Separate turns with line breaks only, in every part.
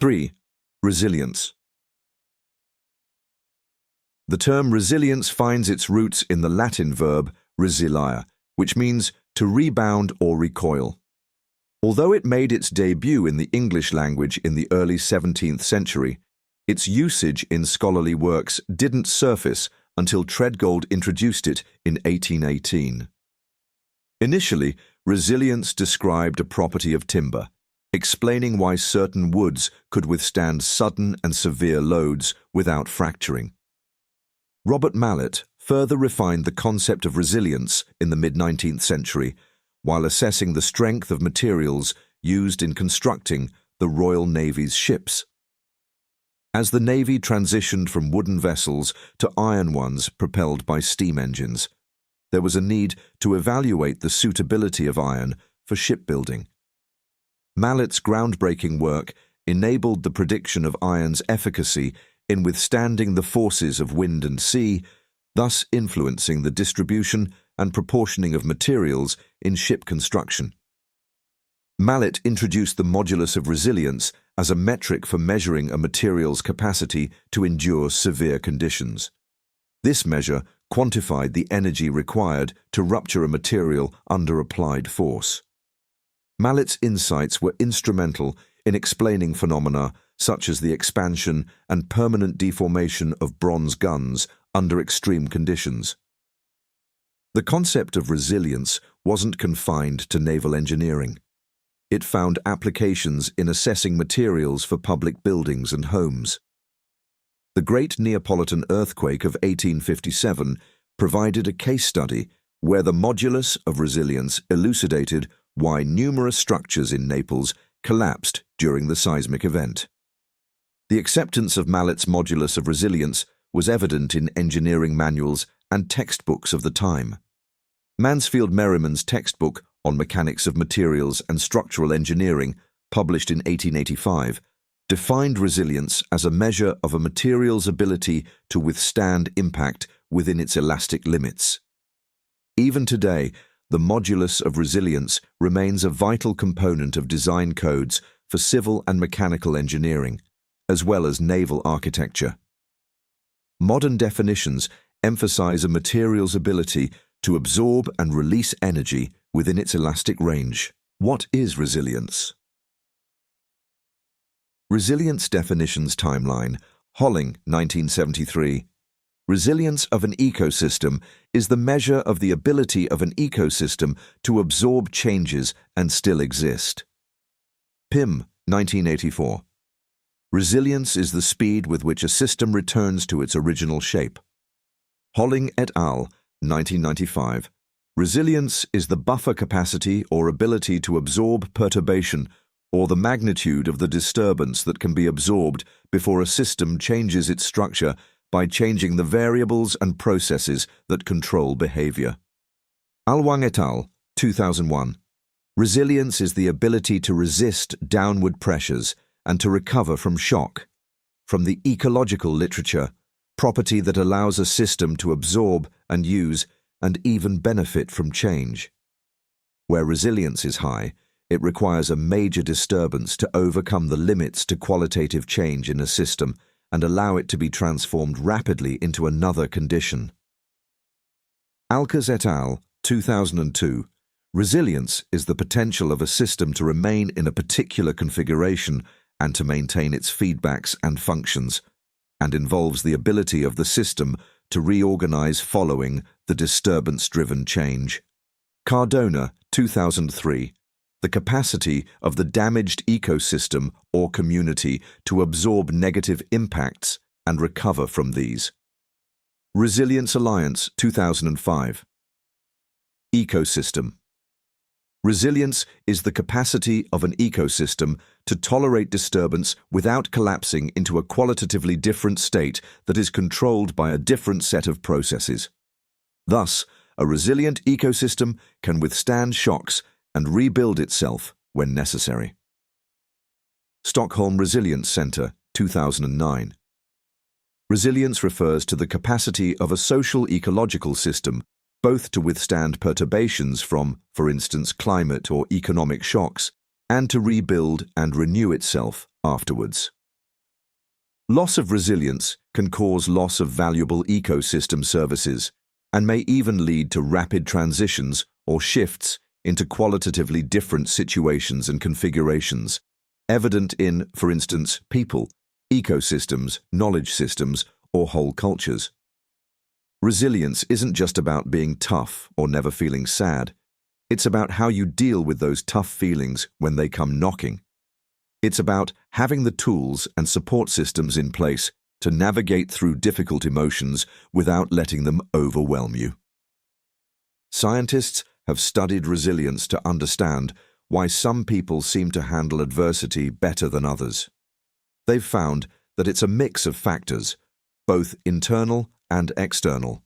3. Resilience. The term resilience finds its roots in the Latin verb resilire, which means to rebound or recoil. Although it made its debut in the English language in the early 17th century, its usage in scholarly works didn't surface until Treadgold introduced it in 1818. Initially, resilience described a property of timber, explaining why certain woods could withstand sudden and severe loads without fracturing. Robert Mallet further refined the concept of resilience in the mid-19th century while assessing the strength of materials used in constructing the Royal Navy's ships. As the Navy transitioned from wooden vessels to iron ones propelled by steam engines, there was a need to evaluate the suitability of iron for shipbuilding. Mallet's groundbreaking work enabled the prediction of iron's efficacy in withstanding the forces of wind and sea, thus influencing the distribution and proportioning of materials in ship construction. Mallet introduced the modulus of resilience as a metric for measuring a material's capacity to endure severe conditions. This measure quantified the energy required to rupture a material under applied force. Mallet's insights were instrumental in explaining phenomena such as the expansion and permanent deformation of bronze guns under extreme conditions. The concept of resilience wasn't confined to naval engineering. It found applications in assessing materials for public buildings and homes. The Great Neapolitan Earthquake of 1857 provided a case study where the modulus of resilience elucidated why numerous structures in Naples collapsed during the seismic event. The acceptance of Mallet's modulus of resilience was evident in engineering manuals and textbooks of the time. Mansfield Merriman's textbook on mechanics of materials and structural engineering, published in 1885, defined resilience as a measure of a material's ability to withstand impact within its elastic limits. Even today, the modulus of resilience remains a vital component of design codes for civil and mechanical engineering, as well as naval architecture. Modern definitions emphasize a material's ability to absorb and release energy within its elastic range. What is resilience? Resilience Definitions Timeline, Holling, 1973. Resilience of an ecosystem is the measure of the ability of an ecosystem to absorb changes and still exist. Pym, 1984. Resilience is the speed with which a system returns to its original shape. Holling et al., 1995. Resilience is the buffer capacity or ability to absorb perturbation or the magnitude of the disturbance that can be absorbed before a system changes its structure by changing the variables and processes that control behavior. Alwang et al., 2001. Resilience is the ability to resist downward pressures and to recover from shock. From the ecological literature, property that allows a system to absorb and use and even benefit from change. Where resilience is high, it requires a major disturbance to overcome the limits to qualitative change in a system and allow it to be transformed rapidly into another condition. Alkes et al., 2002. Resilience is the potential of a system to remain in a particular configuration and to maintain its feedbacks and functions, and involves the ability of the system to reorganize following the disturbance-driven change. Cardona, 2003. The capacity of the damaged ecosystem or community to absorb negative impacts and recover from these. Resilience Alliance, 2005. Ecosystem. Resilience is the capacity of an ecosystem to tolerate disturbance without collapsing into a qualitatively different state that is controlled by a different set of processes. Thus, a resilient ecosystem can withstand shocks and rebuild itself when necessary. Stockholm Resilience Centre, 2009. Resilience refers to the capacity of a social ecological system both to withstand perturbations from, for instance, climate or economic shocks, and to rebuild and renew itself afterwards. Loss of resilience can cause loss of valuable ecosystem services and may even lead to rapid transitions or shifts into qualitatively different situations and configurations, evident in, for instance, people, ecosystems, knowledge systems, or whole cultures. Resilience isn't just about being tough or never feeling sad. It's about how you deal with those tough feelings when they come knocking. It's about having the tools and support systems in place to navigate through difficult emotions without letting them overwhelm you. Scientists have studied resilience to understand why some people seem to handle adversity better than others. They've found that it's a mix of factors, both internal and external.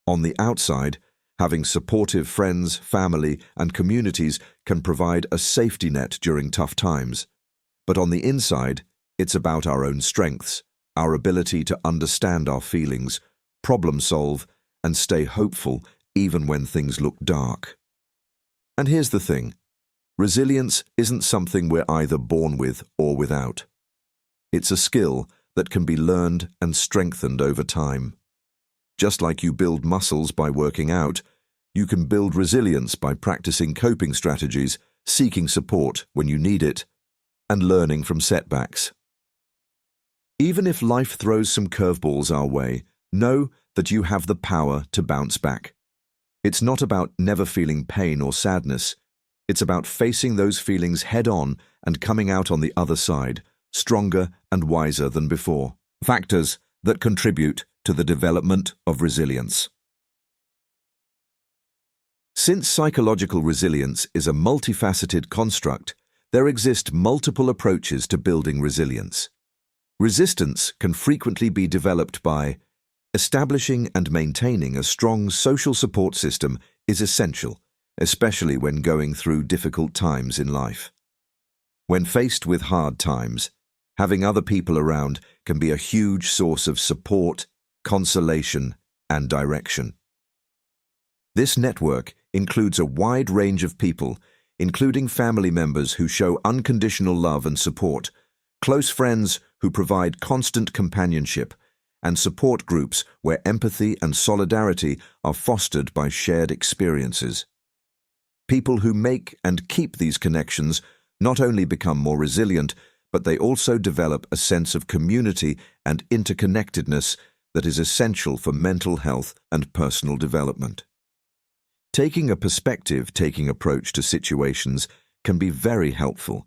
On the outside, having supportive friends, family, and communities can provide a safety net during tough times. But on the inside, it's about our own strengths, our ability to understand our feelings, problem solve, and stay hopeful even when things look dark. And here's the thing. Resilience isn't something we're either born with or without. It's a skill that can be learned and strengthened over time. Just like you build muscles by working out, you can build resilience by practicing coping strategies, seeking support when you need it, and learning from setbacks. Even if life throws some curveballs our way, know that you have the power to bounce back. It's not about never feeling pain or sadness. It's about facing those feelings head-on and coming out on the other side, stronger and wiser than before. Factors that contribute to the development of resilience. Since psychological resilience is a multifaceted construct, there exist multiple approaches to building resilience. Resistance can frequently be developed by establishing and maintaining a strong social support system is essential, especially when going through difficult times in life. When faced with hard times, having other people around can be a huge source of support, consolation, and direction. This network includes a wide range of people, including family members who show unconditional love and support, close friends who provide constant companionship, and support groups where empathy and solidarity are fostered by shared experiences. People who make and keep these connections not only become more resilient, but they also develop a sense of community and interconnectedness that is essential for mental health and personal development. Taking a perspective-taking approach to situations can be very helpful,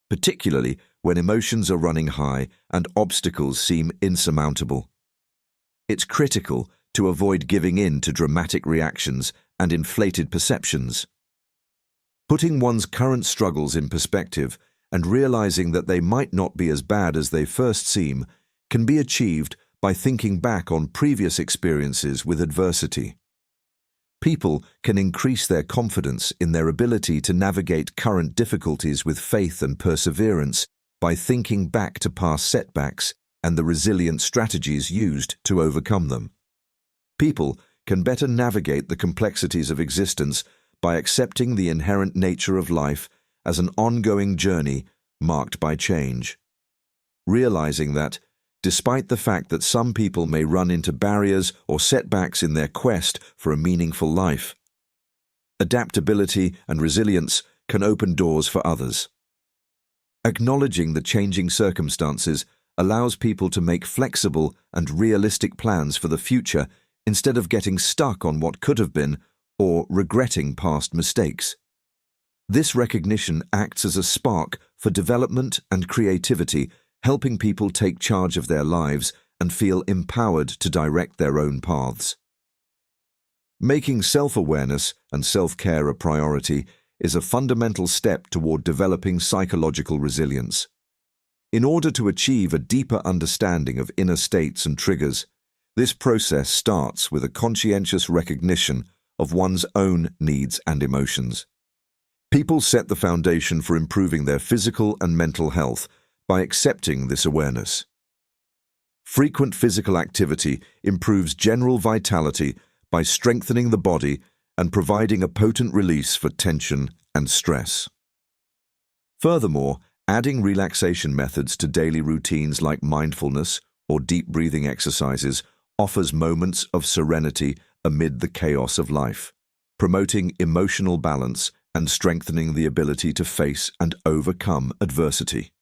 particularly when emotions are running high and obstacles seem insurmountable. It's critical to avoid giving in to dramatic reactions and inflated perceptions. Putting one's current struggles in perspective and realizing that they might not be as bad as they first seem can be achieved by thinking back on previous experiences with adversity. People can increase their confidence in their ability to navigate current difficulties with faith and perseverance by thinking back to past setbacks and the resilient strategies used to overcome them. People can better navigate the complexities of existence by accepting the inherent nature of life as an ongoing journey marked by change. Realizing that, despite the fact that some people may run into barriers or setbacks in their quest for a meaningful life, adaptability and resilience can open doors for others. Acknowledging the changing circumstances allows people to make flexible and realistic plans for the future instead of getting stuck on what could have been or regretting past mistakes. This recognition acts as a spark for development and creativity, helping people take charge of their lives and feel empowered to direct their own paths. Making self-awareness and self-care a priority is a fundamental step toward developing psychological resilience. In order to achieve a deeper understanding of inner states and triggers, this process starts with a conscientious recognition of one's own needs and emotions. People set the foundation for improving their physical and mental health by accepting this awareness. Frequent physical activity improves general vitality by strengthening the body and providing a potent release for tension and stress. Furthermore, Adding relaxation methods to daily routines like mindfulness or deep breathing exercises offers moments of serenity amid the chaos of life, promoting emotional balance and strengthening the ability to face and overcome adversity.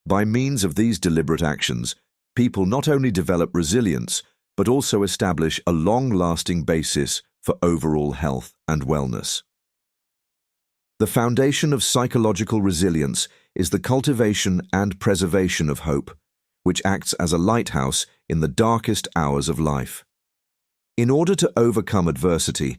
By means of these deliberate actions, people not only develop resilience, but also establish a long-lasting basis for overall health and wellness. The foundation of psychological resilience is the cultivation and preservation of hope, which acts as a lighthouse in the darkest hours of life. In order to overcome adversity,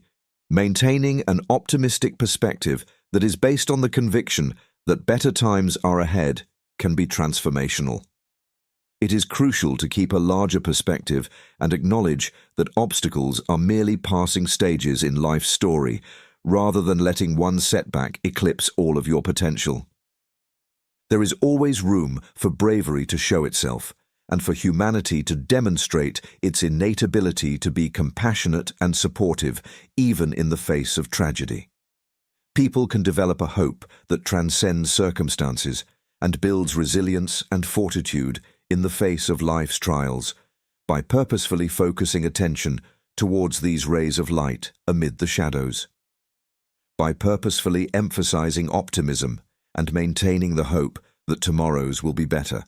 maintaining an optimistic perspective that is based on the conviction that better times are ahead can be transformational. It is crucial to keep a larger perspective and acknowledge that obstacles are merely passing stages in life's story, rather than letting one setback eclipse all of your potential. There is always room for bravery to show itself, and for humanity to demonstrate its innate ability to be compassionate and supportive, even in the face of tragedy. People can develop a hope that transcends circumstances and builds resilience and fortitude in the face of life's trials by purposefully focusing attention towards these rays of light amid the shadows. By purposefully emphasizing optimism and maintaining the hope that tomorrows will be better,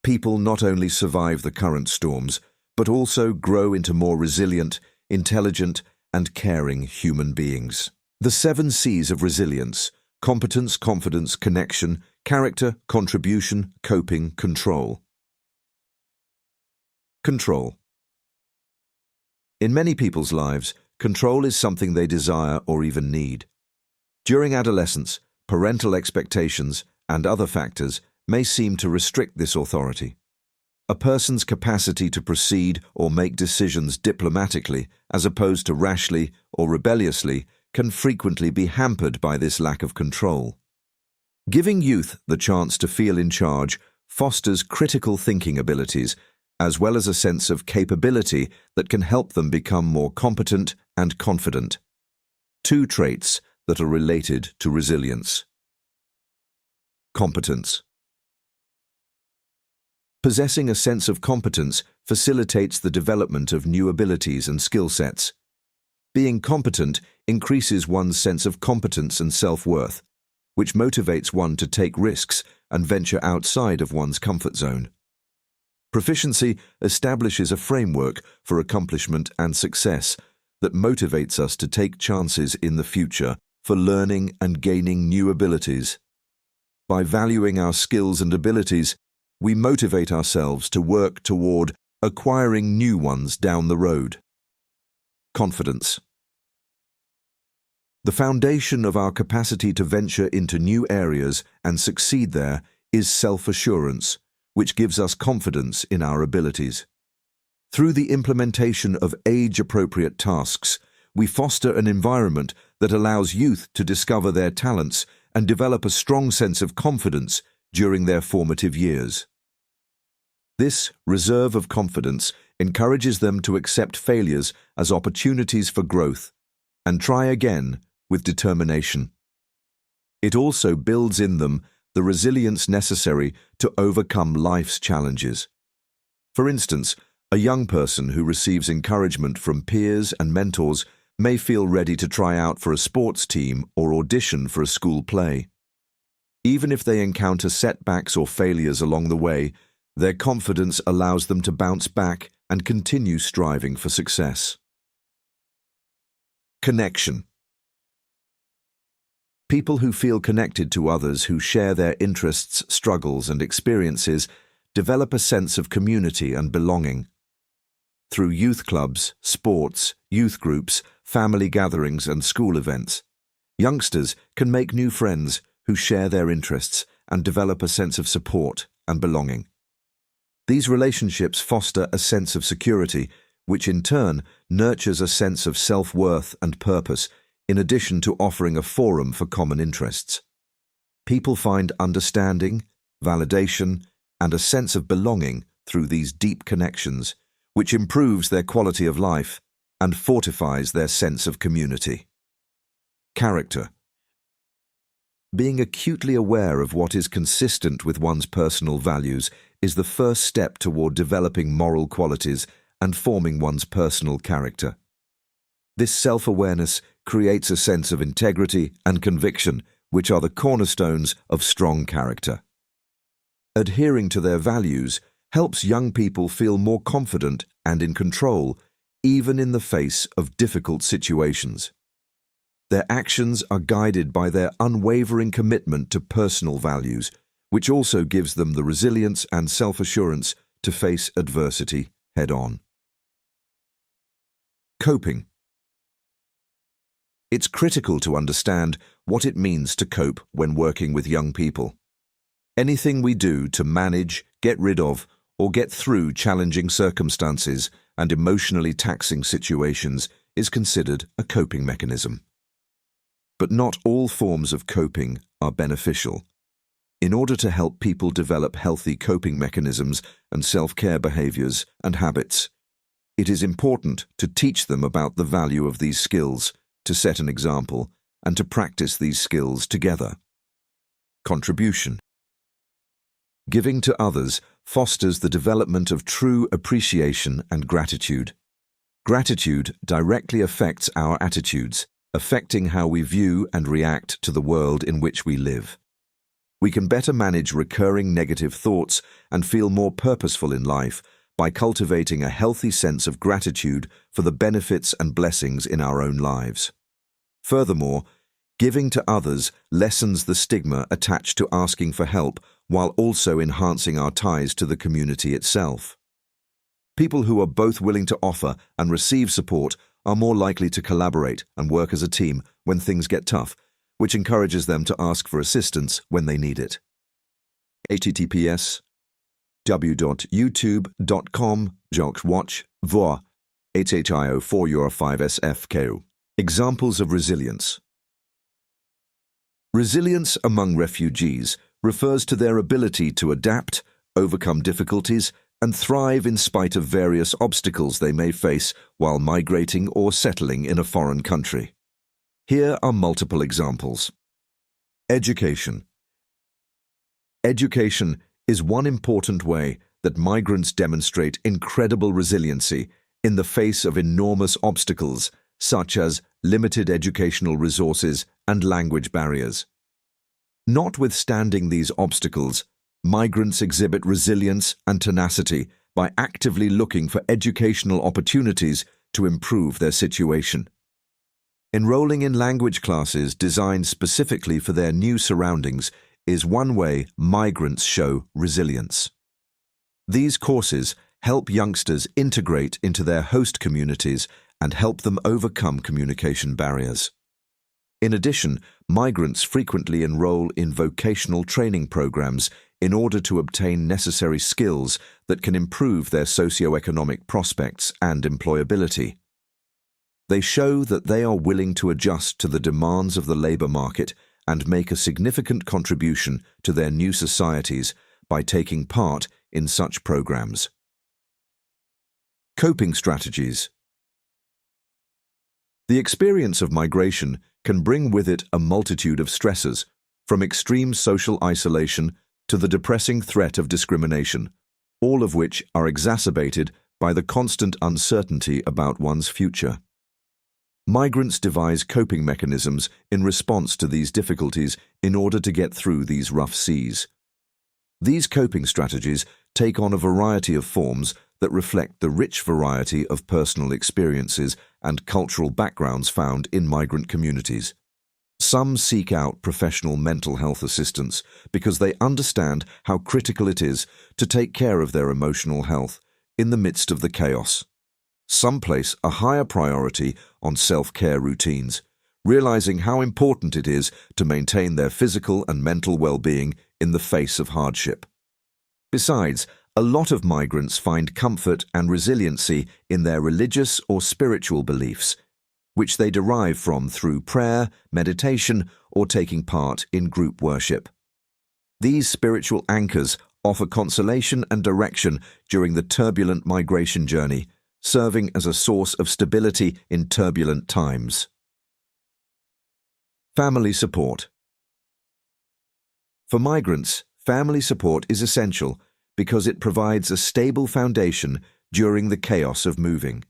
people not only survive the current storms, but also grow into more resilient, intelligent, and caring human beings. The 7 C's of resilience: competence, confidence, connection, character, contribution, coping, control. Control. In many people's lives, control is something they desire or even need. During adolescence, parental expectations and other factors may seem to restrict this authority. A person's capacity to proceed or make decisions diplomatically, as opposed to rashly or rebelliously, can frequently be hampered by this lack of control. Giving youth the chance to feel in charge fosters critical thinking abilities, as well as a sense of capability that can help them become more competent and confident. 2 traits that are related to resilience. Competence. Possessing a sense of competence facilitates the development of new abilities and skill sets. Being competent increases one's sense of competence and self-worth, which motivates one to take risks and venture outside of one's comfort zone. Proficiency establishes a framework for accomplishment and success that motivates us to take chances in the future for learning and gaining new abilities. By valuing our skills and abilities, we motivate ourselves to work toward acquiring new ones down the road. Confidence. The foundation of our capacity to venture into new areas and succeed there is self-assurance, which gives us confidence in our abilities. Through the implementation of age-appropriate tasks, we foster an environment that allows youth to discover their talents and develop a strong sense of confidence during their formative years. This reserve of confidence encourages them to accept failures as opportunities for growth and try again with determination. It also builds in them the resilience necessary to overcome life's challenges. For instance, a young person who receives encouragement from peers and mentors may feel ready to try out for a sports team or audition for a school play. Even if they encounter setbacks or failures along the way, their confidence allows them to bounce back and continue striving for success. Connection. People who feel connected to others who share their interests, struggles, and experiences develop a sense of community and belonging. Through youth clubs, sports, youth groups, family gatherings, and school events, youngsters can make new friends who share their interests and develop a sense of support and belonging. These relationships foster a sense of security, which in turn nurtures a sense of self-worth and purpose, in addition to offering a forum for common interests. People find understanding, validation, and a sense of belonging through these deep connections, which improves their quality of life and fortifies their sense of community. Character. Being acutely aware of what is consistent with one's personal values is the first step toward developing moral qualities and forming one's personal character. This self-awareness creates a sense of integrity and conviction, which are the cornerstones of strong character. Adhering to their values helps young people feel more confident and in control, even in the face of difficult situations. Their actions are guided by their unwavering commitment to personal values, which also gives them the resilience and self-assurance to face adversity head-on. Coping. It's critical to understand what it means to cope when working with young people. Anything we do to manage, get rid of, or get through challenging circumstances and emotionally taxing situations is considered a coping mechanism. But not all forms of coping are beneficial. In order to help people develop healthy coping mechanisms and self-care behaviors and habits, it is important to teach them about the value of these skills, to set an example, and to practice these skills together. Contribution. Giving to others fosters the development of true appreciation and gratitude. Gratitude directly affects our attitudes, affecting how we view and react to the world in which we live. We can better manage recurring negative thoughts and feel more purposeful in life by cultivating a healthy sense of gratitude for the benefits and blessings in our own lives. Furthermore, giving to others lessens the stigma attached to asking for help while also enhancing our ties to the community itself. People who are both willing to offer and receive support are more likely to collaborate and work as a team when things get tough, which encourages them to ask for assistance when they need it. https://youtube.com/watch HHIO4 Examples of resilience. Resilience among refugees refers to their ability to adapt, overcome difficulties, and thrive in spite of various obstacles they may face while migrating or settling in a foreign country. Here are multiple examples. Education. Education is one important way that migrants demonstrate incredible resiliency in the face of enormous obstacles, such as limited educational resources and language barriers. Notwithstanding these obstacles, migrants exhibit resilience and tenacity by actively looking for educational opportunities to improve their situation. Enrolling in language classes designed specifically for their new surroundings is one way migrants show resilience. These courses help youngsters integrate into their host communities and help them overcome communication barriers. In addition, migrants frequently enroll in vocational training programs in order to obtain necessary skills that can improve their socio-economic prospects and employability. They show that they are willing to adjust to the demands of the labor market and make a significant contribution to their new societies by taking part in such programs. Coping strategies. The experience of migration can bring with it a multitude of stresses, from extreme social isolation to the depressing threat of discrimination, all of which are exacerbated by the constant uncertainty about one's future. Migrants devise coping mechanisms in response to these difficulties in order to get through these rough seas. These coping strategies take on a variety of forms that reflect the rich variety of personal experiences and cultural backgrounds found in migrant communities. Some seek out professional mental health assistance because they understand how critical it is to take care of their emotional health in the midst of the chaos. Some place a higher priority on self-care routines, realizing how important it is to maintain their physical and mental well-being in the face of hardship. Besides, a lot of migrants find comfort and resiliency in their religious or spiritual beliefs, which they derive from through prayer, meditation, or taking part in group worship. These spiritual anchors offer consolation and direction during the turbulent migration journey, serving as a source of stability in turbulent times. Family support. For migrants, family support is essential because it provides a stable foundation during the chaos of moving.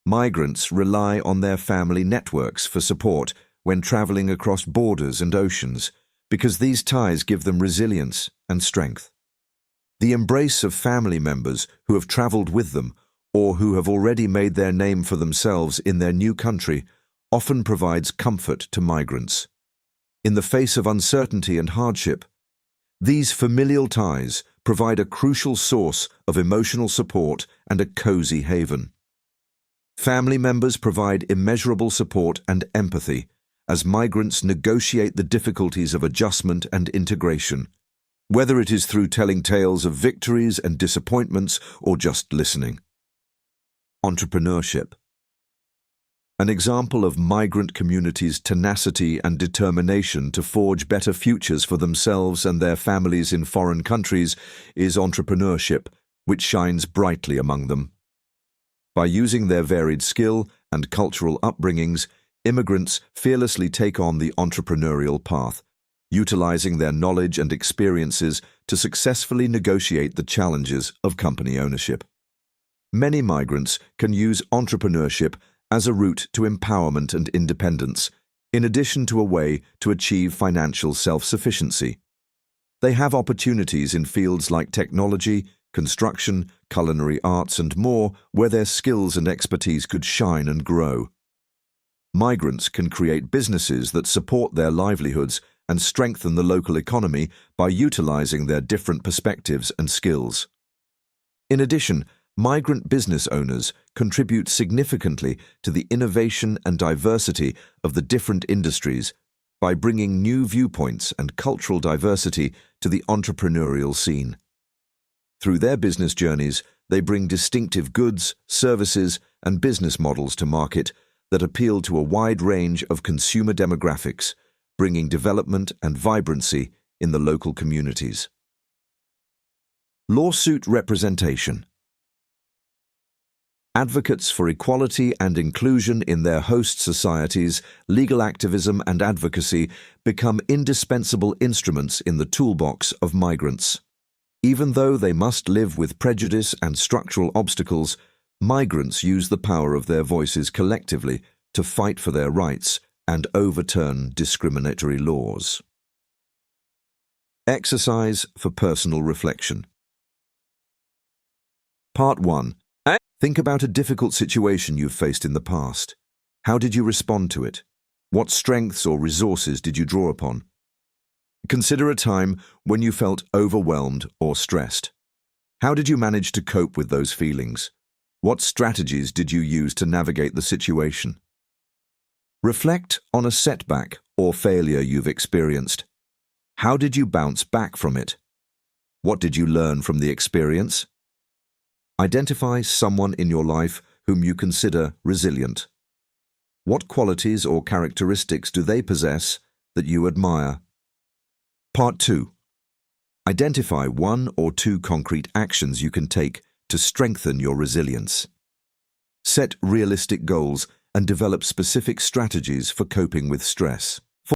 Migrants rely on their family networks for support when traveling across borders and oceans because these ties give them resilience and strength. The embrace of family members who have traveled with them or who have already made their name for themselves in their new country often provides comfort to migrants. In the face of uncertainty and hardship, these familial ties provide a crucial source of emotional support and a cozy haven. Family members provide immeasurable support and empathy as migrants negotiate the difficulties of adjustment and integration, whether it is through telling tales of victories and disappointments or just listening. Entrepreneurship. An example of migrant communities' tenacity and determination to forge better futures for themselves and their families in foreign countries is entrepreneurship, which shines brightly among them. By using their varied skill and cultural upbringings, immigrants fearlessly take on the entrepreneurial path, utilizing their knowledge and experiences to successfully negotiate the challenges of company ownership. Many migrants can use entrepreneurship as a route to empowerment and independence, in addition to a way to achieve financial self-sufficiency. They have opportunities in fields like technology, construction, culinary arts, and more, where their skills and expertise could shine and grow. Migrants can create businesses that support their livelihoods and strengthen the local economy by utilizing their different perspectives and skills. In addition, migrant business owners contribute significantly to the innovation and diversity of the different industries by bringing new viewpoints and cultural diversity to the entrepreneurial scene. Through their business journeys, they bring distinctive goods, services, and business models to market that appeal to a wide range of consumer demographics, bringing development and vibrancy in the local communities. Lawsuit representation. Advocates for equality and inclusion in their host societies, legal activism and advocacy become indispensable instruments in the toolbox of migrants. Even though they must live with prejudice and structural obstacles, migrants use the power of their voices collectively to fight for their rights and overturn discriminatory laws. Exercise for personal reflection. Part 1. Think about a difficult situation you've faced in the past. How did you respond to it? What strengths or resources did you draw upon? Consider a time when you felt overwhelmed or stressed. How did you manage to cope with those feelings? What strategies did you use to navigate the situation? Reflect on a setback or failure you've experienced. How did you bounce back from it? What did you learn from the experience? Identify someone in your life whom you consider resilient. What qualities or characteristics do they possess that you admire? Part 2. Identify 1 or 2 concrete actions you can take to strengthen your resilience. Set realistic goals and develop specific strategies for coping with stress.